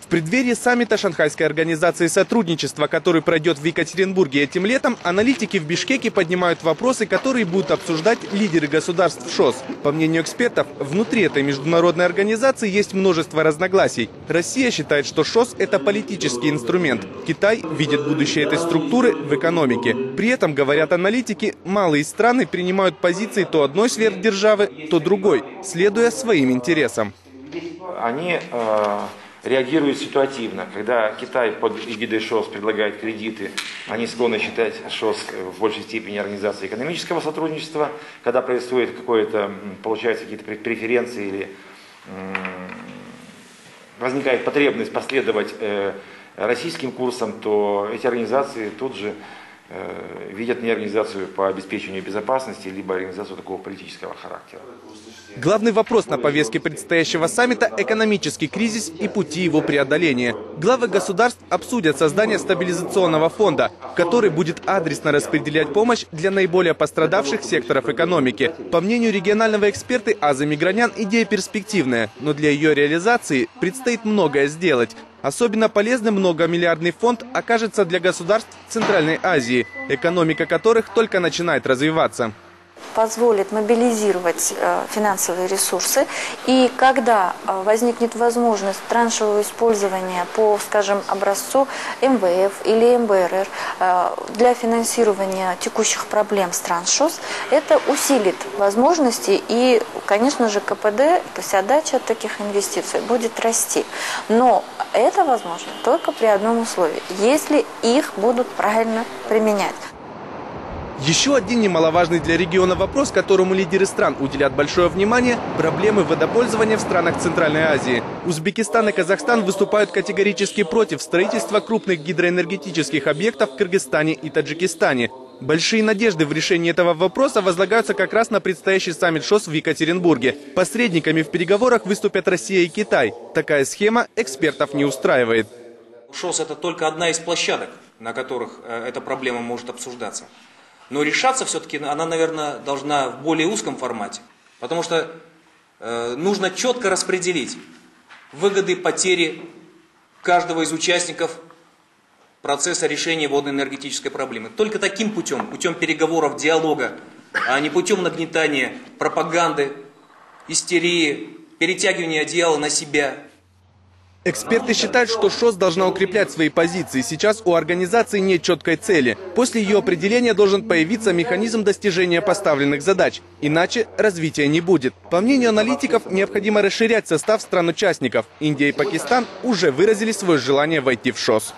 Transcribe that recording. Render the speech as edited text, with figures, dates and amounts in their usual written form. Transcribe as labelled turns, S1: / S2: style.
S1: В преддверии саммита Шанхайской организации сотрудничества, который пройдет в Екатеринбурге этим летом, аналитики в Бишкеке поднимают вопросы, которые будут обсуждать лидеры государств ШОС. По мнению экспертов, внутри этой международной организации есть множество разногласий. Россия считает, что ШОС – это политический инструмент. Китай видит будущее этой структуры в экономике. При этом, говорят аналитики, малые страны принимают позиции то одной сверхдержавы, то другой, следуя своим интересам.
S2: Они реагируют ситуативно. Когда Китай под эгидой ШОС предлагает кредиты, они склонны считать ШОС в большей степени организацией экономического сотрудничества. Когда происходит какое-то, получается, какие-то преференции или возникает потребность последовать российским курсам, то эти организации тут же видят не организацию по обеспечению безопасности, либо организацию такого политического характера.
S1: Главный вопрос на повестке предстоящего саммита – экономический кризис и пути его преодоления. Главы государств обсудят создание стабилизационного фонда, который будет адресно распределять помощь для наиболее пострадавших секторов экономики. По мнению регионального эксперта Азы Мигранян, идея перспективная, но для ее реализации предстоит многое сделать. Особенно полезным многомиллиардный фонд окажется для государств Центральной Азии, экономика которых только начинает развиваться.
S3: Позволит мобилизировать финансовые ресурсы, и когда возникнет возможность траншевого использования по, скажем, образцу МВФ или МБРР для финансирования текущих проблем стран ШОС, это усилит возможности и, конечно же, КПД, то есть отдача от таких инвестиций будет расти. Но это возможно только при одном условии, если их будут правильно применять.
S1: Еще один немаловажный для региона вопрос, которому лидеры стран уделят большое внимание – проблемы водопользования в странах Центральной Азии. Узбекистан и Казахстан выступают категорически против строительства крупных гидроэнергетических объектов в Кыргызстане и Таджикистане. Большие надежды в решении этого вопроса возлагаются как раз на предстоящий саммит ШОС в Екатеринбурге. Посредниками в переговорах выступят Россия и Китай. Такая схема экспертов не устраивает.
S4: ШОС – это только одна из площадок, на которых эта проблема может обсуждаться. Но решаться все-таки она, наверное, должна в более узком формате. Потому что нужно четко распределить выгоды, потери каждого из участников процесса решения водно-энергетической проблемы. Только таким путем, путем переговоров, диалога, а не путем нагнетания, пропаганды, истерии, перетягивания одеяла на себя.
S1: Эксперты считают, что ШОС должна укреплять свои позиции. Сейчас у организации нет четкой цели. После ее определения должен появиться механизм достижения поставленных задач. Иначе развития не будет. По мнению аналитиков, необходимо расширять состав стран-участников. Индия и Пакистан уже выразили свое желание войти в ШОС.